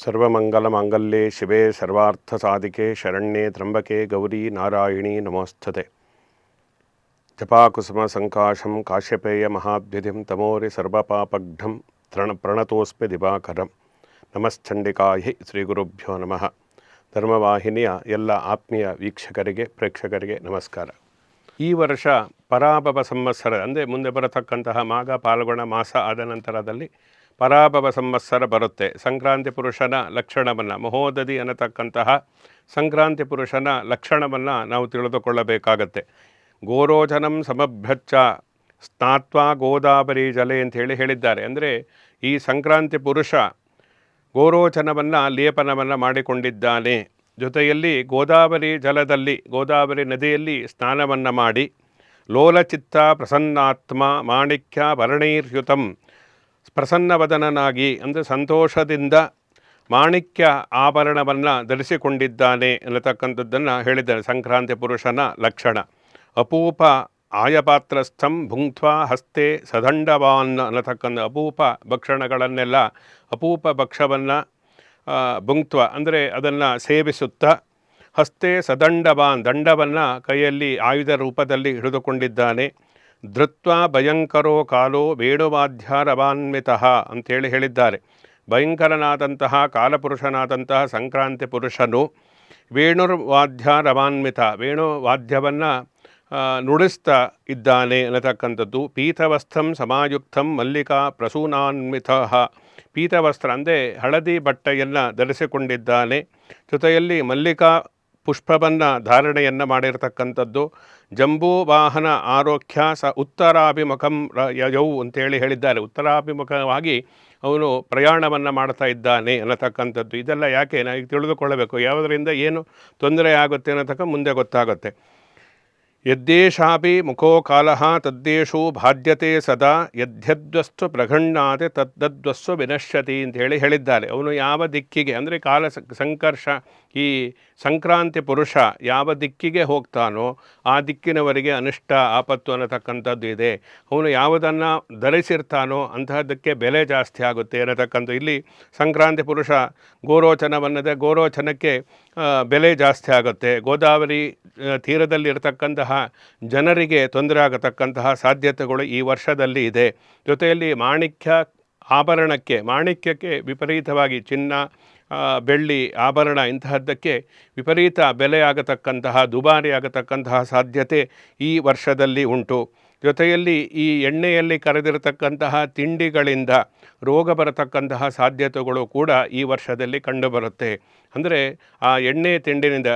ಸರ್ವಮಂಗಲಮಾಂಗಲ್ಯೆ ಶಿವೆ ಸರ್ವಾರ್ಥಸಾಧಿಕೆ ಶರಣ್ಯೆ ತ್ರ್ಯಂಬಕೆ ಗೌರಿ ನಾರಾಯಣಿ ನಮೋಸ್ತುತೆ. ಜಪಾಕುಸುಮ ಸಂಕಾಶಂ ಕಾಶ್ಯಪೇಯ ಮಹಾದ್ವಿಧಿಂ ತಮೋರಿ ಸರ್ವಪಾಪಘ್ನಂ ಪ್ರಣತೋಸ್ಮಿ ದಿವಾಕರಂ. ನಮಶ್ಚಂಡಿಕಾಯೈ ಶ್ರೀ ಗುರುಭ್ಯೋ ನಮಃ. ಧರ್ಮವಾಹಿನಿಯ ಎಲ್ಲ ಆತ್ಮೀಯ ವೀಕ್ಷಕರಿಗೆ ಪ್ರೇಕ್ಷಕರಿಗೆ ನಮಸ್ಕಾರ. ಈ ವರ್ಷ ಪರಾಭವ ಸಂವತ್ಸರ ಅಂದರೆ ಮುಂದೆ ಬರತಕ್ಕಂತಹ ಮಾಘ ಪಾಲ್ಗುಣ ಮಾಸ ಆದ ನಂತರದಲ್ಲಿ ಪರಾಭವ ಸಂವತ್ಸರ ಬರುತ್ತೆ. ಸಂಕ್ರಾಂತಿ ಪುರುಷನ ಲಕ್ಷಣವನ್ನು ಮಹೋದಧಿ ಅನ್ನತಕ್ಕಂತಹ ಸಂಕ್ರಾಂತಿ ಪುರುಷನ ಲಕ್ಷಣವನ್ನು ನಾವು ತಿಳಿದುಕೊಳ್ಳಬೇಕಾಗತ್ತೆ. ಗೋರೋಚನಂ ಸಮಭ್ಯಚ್ಚ ಸ್ನಾತ್ವಾ ಗೋದಾವರಿ ಜಲೆ ಅಂಥೇಳಿ ಹೇಳಿದ್ದಾರೆ. ಅಂದರೆ ಈ ಸಂಕ್ರಾಂತಿ ಪುರುಷ ಗೋರೋಚನವನ್ನು ಲೇಪನವನ್ನು ಮಾಡಿಕೊಂಡಿದ್ದಾನೆ. ಜೊತೆಯಲ್ಲಿ ಗೋದಾವರಿ ಜಲದಲ್ಲಿ ಗೋದಾವರಿ ನದಿಯಲ್ಲಿ ಸ್ನಾನವನ್ನು ಮಾಡಿ ಲೋಲಚಿತ್ತ ಪ್ರಸನ್ನಾತ್ಮ ಮಾಣಿಕ್ಯ ಭರಣೈರ್ಯುತಂ ಪ್ರಸನ್ನವದನನಾಗಿ ಅಂದರೆ ಸಂತೋಷದಿಂದ ಮಾಣಿಕ್ಯ ಆಭರಣವನ್ನು ಧರಿಸಿಕೊಂಡಿದ್ದಾನೆ ಅನ್ನತಕ್ಕಂಥದ್ದನ್ನು ಹೇಳಿದ್ದಾನೆ. ಸಂಕ್ರಾಂತಿ ಪುರುಷನ ಲಕ್ಷಣ. ಅಪೂಪ ಆಯಪಾತ್ರಸ್ಥಂ ಭುಂಕ್ತ್ವಾ ಹಸ್ತೆ ಸದಂಡವಾನ್ ಅನ್ನತಕ್ಕಂಥ ಅಪೂಪ ಭಕ್ಷಣಗಳನ್ನೆಲ್ಲ ಅಪೂಪ ಭಕ್ಷವನ್ನು ಭುಂಕ್ತ್ವ ಅಂದರೆ ಅದನ್ನು ಸೇವಿಸುತ್ತಾ ಹಸ್ತೆ ಸದಂಡವಾನ್ ದಂಡವನ್ನು ಕೈಯಲ್ಲಿ ಆಯುಧ ರೂಪದಲ್ಲಿ ಹಿಡಿದುಕೊಂಡಿದ್ದಾನೆ. ಧೃತ್ವ ಭಯಂಕರೋ ಕಾಲೋ ವೇಣುವಾದ್ಯಾರವಾನ್ವಿತಃ ಅಂಥೇಳಿ ಹೇಳಿದ್ದಾರೆ. ಭಯಂಕರನಾದಂತಹ ಕಾಲಪುರುಷನಾದಂತಹ ಸಂಕ್ರಾಂತಿ ಪುರುಷನು ವೇಣುರ್ವಾದ್ಯಾರವಾನ್ವಿತ ವೇಣುವಾದ್ಯವನ್ನು ನುಡಿಸ್ತಾ ಇದ್ದಾನೆ ಅನ್ನತಕ್ಕಂಥದ್ದು. ಪೀತವಸ್ತ್ರಂ ಸಮಾಯುಕ್ತಂ ಮಲ್ಲಿಕಾ ಪ್ರಸೂನಾನ್ವಿತಃ ಪೀತವಸ್ತ್ರ ಅಂದರೆ ಹಳದಿ ಬಟ್ಟೆಯನ್ನು ಧರಿಸಿಕೊಂಡಿದ್ದಾನೆ. ಜೊತೆಯಲ್ಲಿ ಮಲ್ಲಿಕಾ ಪುಷ್ಪವನ್ನು ಧಾರಣೆಯನ್ನು ಮಾಡಿರತಕ್ಕಂಥದ್ದು. ಜಂಬೂ ವಾಹನ ಆರೋಗ್ಯ ಸ ಉತ್ತರಾಭಿಮುಖಂ ಯಯೌ ಅಂತೇಳಿ ಹೇಳಿದ್ದಾರೆ. ಉತ್ತರಾಭಿಮುಖವಾಗಿ ಅವನು ಪ್ರಯಾಣವನ್ನು ಮಾಡ್ತಾ ಇದ್ದಾನೆ ಅನ್ನತಕ್ಕಂಥದ್ದು. ಇದೆಲ್ಲ ಯಾಕೆ ನಾವು ಈಗ ತಿಳಿದುಕೊಳ್ಳಬೇಕು. ಯಾವುದರಿಂದ ಏನು ತೊಂದರೆ ಆಗುತ್ತೆ ಅನ್ನತಕ್ಕ ಮುಂದೆ ಗೊತ್ತಾಗುತ್ತೆ. ಯದ್ದೇಶಾಪಿ ಮುಖೋ ಕಾಲಃ ತದ್ದೇಶು ಬಾಧ್ಯತೆ ಸದಾ ಯದ್ಯದ್ವಸ್ತು ಪ್ರಗಣ್ಣಾತೆ ತದ್ದದ್ವಸ್ತು ವಿನಶ್ಯತಿ ಅಂತೇಳಿ ಹೇಳಿದ್ದಾರೆ. ಅವನು ಯಾವ ದಿಕ್ಕಿಗೆ ಅಂದರೆ ಕಾಲ ಸಂಕರ್ಷ ಈ ಸಂಕ್ರಾಂತಿ ಪುರುಷ ಯಾವ ದಿಕ್ಕಿಗೆ ಹೋಗ್ತಾನೋ ಆ ದಿಕ್ಕಿನವರೆಗೆ ಅನಿಷ್ಟ ಆಪತ್ತು ಅನ್ನತಕ್ಕಂಥದ್ದು ಇದೆ. ಅವನು ಯಾವುದನ್ನು ಧರಿಸಿರ್ತಾನೋ ಅಂತಹದ್ದಕ್ಕೆ ಬೆಲೆ ಜಾಸ್ತಿ ಆಗುತ್ತೆ ಅನ್ನತಕ್ಕಂಥ. ಇಲ್ಲಿ ಸಂಕ್ರಾಂತಿ ಪುರುಷ ಗೋರೋಚನವನ್ನದೇ ಗೋರೋಚನಕ್ಕೆ ಬೆಲೆ ಜಾಸ್ತಿ ಆಗುತ್ತೆ. ಗೋದಾವರಿ ತೀರದಲ್ಲಿರ್ತಕ್ಕಂತಹ ಜನರಿಗೆ ತೊಂದರೆ ಆಗತಕ್ಕಂತಹ ಸಾಧ್ಯತೆಗಳು ಈ ವರ್ಷದಲ್ಲಿ ಇದೆ. ಜೊತೆಯಲ್ಲಿ ಮಾಣಿಕ್ಯಕ್ಕೆ ವಿಪರೀತವಾಗಿ ಚಿನ್ನ ಬೆಳ್ಳಿ ಆಭರಣ ಇಂತಹದ್ದಕ್ಕೆ ವಿಪರೀತ ಬೆಲೆ ಆಗತಕ್ಕಂತಹ ದುಬಾರಿ ಆಗತಕ್ಕಂತಹ ಸಾಧ್ಯತೆ ಈ ವರ್ಷದಲ್ಲಿ ಉಂಟು. ಜೊತೆಯಲ್ಲಿ ಈ ಎಣ್ಣೆಯಲ್ಲಿ ಕರೆದಿರತಕ್ಕಂತಹ ತಿಂಡಿಗಳಿಂದ ರೋಗ ಬರತಕ್ಕಂತಹ ಸಾಧ್ಯತೆಗಳು ಕೂಡ ಈ ವರ್ಷದಲ್ಲಿ ಕಂಡುಬರುತ್ತೆ. ಅಂದರೆ ಆ ಎಣ್ಣೆ ತಿಂಡಿನಿಂದ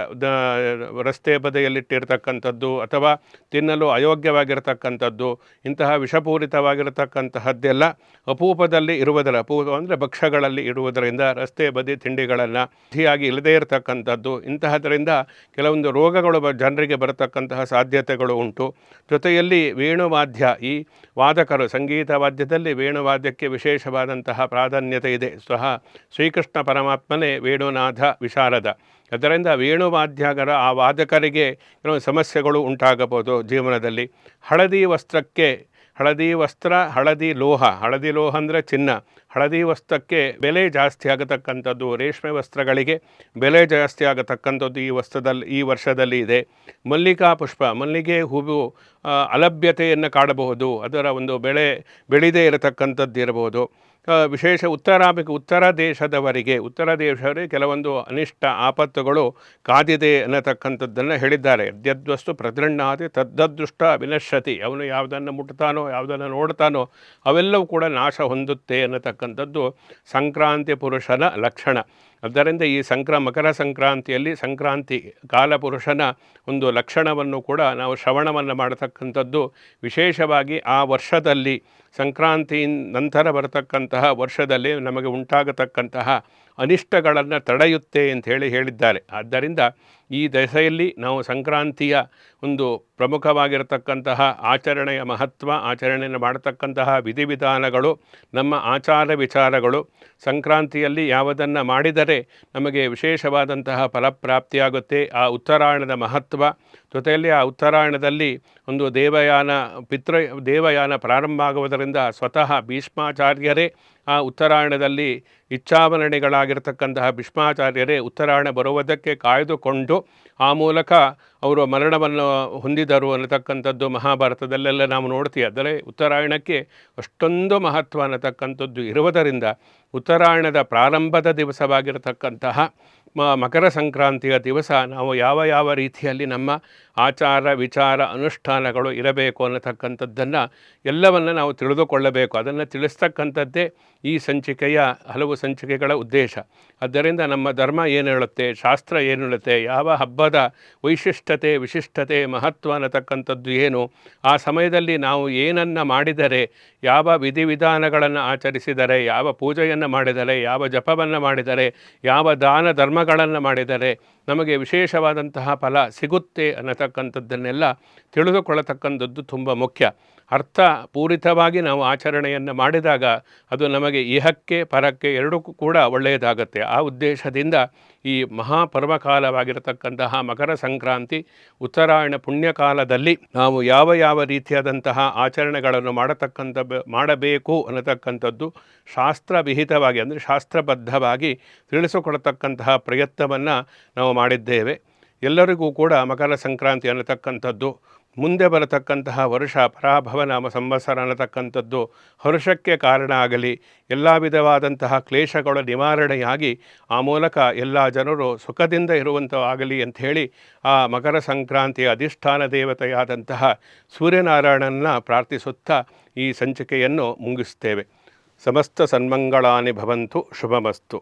ರಸ್ತೆ ಬದಿಯಲ್ಲಿಟ್ಟಿರ್ತಕ್ಕಂಥದ್ದು ಅಥವಾ ತಿನ್ನಲು ಅಯೋಗ್ಯವಾಗಿರತಕ್ಕಂಥದ್ದು ಇಂತಹ ವಿಷಪೂರಿತವಾಗಿರತಕ್ಕಂತಹದ್ದೆಲ್ಲ ಅಪೂಪದಲ್ಲಿ ಅಪೂಪ ಅಂದರೆ ಭಕ್ಷ್ಯಗಳಲ್ಲಿ ಇರುವುದರಿಂದ ರಸ್ತೆ ಬದಿ ತಿಂಡಿಗಳನ್ನು ಸಿಹಿಯಾಗಿ ಇಲ್ಲದೇ ಇರತಕ್ಕಂಥದ್ದು ಇಂತಹದರಿಂದ ಕೆಲವೊಂದು ರೋಗಗಳು ಜನರಿಗೆ ಬರತಕ್ಕಂತಹ ಸಾಧ್ಯತೆಗಳು ಉಂಟು. ಜೊತೆಯಲ್ಲಿ ವೇಣುವಾದ್ಯ ಈ ವಾದಕರು ಸಂಗೀತ ವಾದ್ಯದಲ್ಲಿ ವೇಣುವಾದ್ಯಕ್ಕೆ ವಿಶೇಷವಾದಂತಹ ಪ್ರಾಧಾನ್ಯತೆ ಇದೆ. ಶ್ರೀಕೃಷ್ಣ ಪರಮಾತ್ಮನೇ ವೇಣುನಾಥ ವಿಶಾರದ. ಅದರಿಂದ ವೇಣುವಾದ್ಯಗರ ಆ ವಾದಕರಿಗೆ ಕೆಲವು ಸಮಸ್ಯೆಗಳು ಉಂಟಾಗಬಹುದು ಜೀವನದಲ್ಲಿ. ಹಳದಿ ವಸ್ತ್ರ ಹಳದಿ ಲೋಹ ಅಂದರೆ ಚಿನ್ನ. ಹಳದಿ ವಸ್ತ್ರಕ್ಕೆ ಬೆಲೆ ಜಾಸ್ತಿ ಆಗತಕ್ಕಂಥದ್ದು. ರೇಷ್ಮೆ ವಸ್ತ್ರಗಳಿಗೆ ಬೆಲೆ ಜಾಸ್ತಿ ಆಗತಕ್ಕಂಥದ್ದು ಈ ವರ್ಷದಲ್ಲಿ ಇದೆ. ಮಲ್ಲಿಕಾ ಪುಷ್ಪ ಮಲ್ಲಿಗೆ ಹೂವು ಅಲಭ್ಯತೆಯನ್ನು ಕಾಡಬಹುದು. ಅದರ ಒಂದು ಬೆಳೆದೇ ಇರತಕ್ಕಂಥದ್ದು ಇರಬಹುದು. ವಿಶೇಷ ಉತ್ತರ ದೇಶದವರಿಗೆ ಕೆಲವೊಂದು ಅನಿಷ್ಟ ಆಪತ್ತುಗಳು ಕಾದಿದೆ ಅನ್ನತಕ್ಕಂಥದ್ದನ್ನು ಹೇಳಿದ್ದಾರೆ. ಯದ್ವಸ್ತು ಪ್ರದೃಣ್ಣಾತಿ ತದ್ದದೃಷ್ಟ ವಿನಶ್ಯತಿ. ಅವನು ಯಾವುದನ್ನು ಮುಟ್ತಾನೋ ಯಾವುದನ್ನು ನೋಡ್ತಾನೋ ಅವೆಲ್ಲವೂ ಕೂಡ ನಾಶ ಹೊಂದುತ್ತೆ ಅನ್ನತಕ್ಕಂಥದ್ದು ಸಂಕ್ರಾಂತಿ ಪುರುಷನ ಲಕ್ಷಣ. ಆದ್ದರಿಂದ ಈ ಮಕರ ಸಂಕ್ರಾಂತಿಯಲ್ಲಿ ಸಂಕ್ರಾಂತಿ ಕಾಲಪುರುಷನ ಒಂದು ಲಕ್ಷಣವನ್ನು ಕೂಡ ನಾವು ಶ್ರವಣವನ್ನು ಮಾಡತಕ್ಕಂಥದ್ದು. ವಿಶೇಷವಾಗಿ ಆ ವರ್ಷದಲ್ಲಿ ಸಂಕ್ರಾಂತಿ ನಂತರ ಬರತಕ್ಕಂತಹ ವರ್ಷದಲ್ಲಿ ನಮಗೆ ಉಂಟಾಗತಕ್ಕಂತಹ ಅನಿಷ್ಟಗಳನ್ನು ತಡೆಯುತ್ತೆ ಅಂಥೇಳಿ ಹೇಳಿದ್ದಾರೆ. ಆದ್ದರಿಂದ ಈ ದಶೆಯಲ್ಲಿ ನಾವು ಸಂಕ್ರಾಂತಿಯ ಒಂದು ಪ್ರಮುಖವಾಗಿರತಕ್ಕಂತಹ ಆಚರಣೆಯ ಮಹತ್ವ, ಆಚರಣೆಯನ್ನು ಮಾಡತಕ್ಕಂತಹ ವಿಧಿವಿಧಾನಗಳು, ನಮ್ಮ ಆಚಾರ ವಿಚಾರಗಳು, ಸಂಕ್ರಾಂತಿಯಲ್ಲಿ ಯಾವುದನ್ನು ಮಾಡಿದರೆ ನಮಗೆ ವಿಶೇಷವಾದಂತಹ ಫಲಪ್ರಾಪ್ತಿಯಾಗುತ್ತೆ, ಆ ಉತ್ತರಾಯಣದ ಮಹತ್ವ, ಜೊತೆಯಲ್ಲಿ ಆ ಉತ್ತರಾಯಣದಲ್ಲಿ ಒಂದು ದೇವಯಾನ ಪ್ರಾರಂಭ ಆಗುವುದರಿಂದ ಸ್ವತಃ ಭೀಷ್ಮಾಚಾರ್ಯರೇ ಆ ಉತ್ತರಾಯಣದಲ್ಲಿ ಇಚ್ಛಾಮರಣಿಗಳಾಗಿರ್ತಕ್ಕಂತಹ ಭೀಷ್ಮಾಚಾರ್ಯರೇ ಉತ್ತರಾಯಣ ಬರುವುದಕ್ಕೆ ಕಾಯ್ದುಕೊಂಡು ಆ ಮೂಲಕ ಅವರು ಮರಣವನ್ನು ಹೊಂದಿದರು ಅನ್ನತಕ್ಕಂಥದ್ದು ಮಹಾಭಾರತದಲ್ಲೆಲ್ಲ ನಾವು ನೋಡ್ತೀವಿ. ಆದರೆ ಉತ್ತರಾಯಣಕ್ಕೆ ಅಷ್ಟೊಂದು ಮಹತ್ವ ಅನ್ನತಕ್ಕಂಥದ್ದು ಇರುವುದರಿಂದ ಉತ್ತರಾಯಣದ ಪ್ರಾರಂಭದ ದಿವಸವಾಗಿರತಕ್ಕಂತಹ ಮಕರ ಸಂಕ್ರಾಂತಿಯ ದಿವಸ ನಾವು ಯಾವ ರೀತಿಯಲ್ಲಿ ನಮ್ಮ ಆಚಾರ ವಿಚಾರ ಅನುಷ್ಠಾನಗಳು ಇರಬೇಕು ಅನ್ನತಕ್ಕಂಥದ್ದನ್ನು ಎಲ್ಲವನ್ನು ನಾವು ತಿಳಿದುಕೊಳ್ಳಬೇಕು. ಅದನ್ನು ತಿಳಿಸ್ತಕ್ಕಂಥದ್ದೇ ಈ ಸಂಚಿಕೆಯ ಹಲವು ಸಂಚಿಕೆಗಳ ಉದ್ದೇಶ. ಆದ್ದರಿಂದ ನಮ್ಮ ಧರ್ಮ ಏನು ಹೇಳುತ್ತೆ, ಶಾಸ್ತ್ರ ಏನು ಹೇಳುತ್ತೆ, ಯಾವ ಹಬ್ಬದ ವೈಶಿಷ್ಟ್ಯತೆ ವಿಶಿಷ್ಟತೆ ಮಹತ್ವ ಅನ್ನತಕ್ಕಂಥದ್ದು ಏನು, ಆ ಸಮಯದಲ್ಲಿ ನಾವು ಏನನ್ನು ಮಾಡಿದರೆ, ಯಾವ ವಿಧಿವಿಧಾನಗಳನ್ನು ಆಚರಿಸಿದರೆ, ಯಾವ ಪೂಜೆಯನ್ನು ಮಾಡಿದರೆ, ಯಾವ ಜಪವನ್ನು ಮಾಡಿದರೆ, ಯಾವ ದಾನ ಧರ್ಮಗಳನ್ನು ಮಾಡಿದರೆ ನಮಗೆ ವಿಶೇಷವಾದಂತಹ ಫಲ ಸಿಗುತ್ತೆ ಅನ್ನತಕ್ಕಂಥದ್ದನ್ನೆಲ್ಲ ತಿಳಿದುಕೊಳ್ಳತಕ್ಕಂಥದ್ದು ತುಂಬ ಮುಖ್ಯ. ಅರ್ಥಪೂರಿತವಾಗಿ ನಾವು ಆಚರಣೆಯನ್ನು ಮಾಡಿದಾಗ ಅದು ನಮಗೆ ಇಹಕ್ಕೆ ಪರಕ್ಕೆ ಎರಡಕ್ಕೂ ಕೂಡ ಒಳ್ಳೆಯದಾಗುತ್ತೆ. ಆ ಉದ್ದೇಶದಿಂದ ಈ ಮಹಾಪರ್ವಕಾಲವಾಗಿರತಕ್ಕಂತಹ ಮಕರ ಸಂಕ್ರಾಂತಿ ಉತ್ತರಾಯಣ ಪುಣ್ಯಕಾಲದಲ್ಲಿ ನಾವು ಯಾವ ರೀತಿಯಾದಂತಹ ಆಚರಣೆಗಳನ್ನು ಮಾಡಬೇಕು ಅನ್ನತಕ್ಕಂಥದ್ದು ಶಾಸ್ತ್ರವಿಹಿತವಾಗಿ, ಅಂದರೆ ಶಾಸ್ತ್ರಬದ್ಧವಾಗಿ ತಿಳಿಸಿಕೊಡತಕ್ಕಂತಹ ಪ್ರಯತ್ನವನ್ನು ನಾವು ಮಾಡಿದ್ದೇವೆ. ಎಲ್ಲರಿಗೂ ಕೂಡ ಮಕರ ಸಂಕ್ರಾಂತಿ ಅನ್ನತಕ್ಕಂಥದ್ದು ಮುಂದೆ ಬರತಕ್ಕಂತಹ ವರ್ಷ ಪರಾಭವನಾಮ ಸಂವತ್ಸರ ಅನ್ನತಕ್ಕಂಥದ್ದು ಹರ್ಷಕ್ಕೆ ಕಾರಣ ಆಗಲಿ, ಎಲ್ಲ ವಿಧವಾದಂತಹ ಕ್ಲೇಶಗಳು ನಿವಾರಣೆಯಾಗಿ ಆ ಮೂಲಕ ಎಲ್ಲ ಜನರು ಸುಖದಿಂದ ಇರುವಂಥವಾಗಲಿ ಅಂಥೇಳಿ ಆ ಮಕರ ಸಂಕ್ರಾಂತಿಯ ಅಧಿಷ್ಠಾನ ದೇವತೆಯಾದಂತಹ ಸೂರ್ಯನಾರಾಯಣನ ಪ್ರಾರ್ಥಿಸುತ್ತಾ ಈ ಸಂಚಿಕೆಯನ್ನು ಮುಗಿಸ್ತೇವೆ. ಸಮಸ್ತ ಸನ್ಮಂಗಳಾನಿ ಭವಂತು. ಶುಭಮಸ್ತು.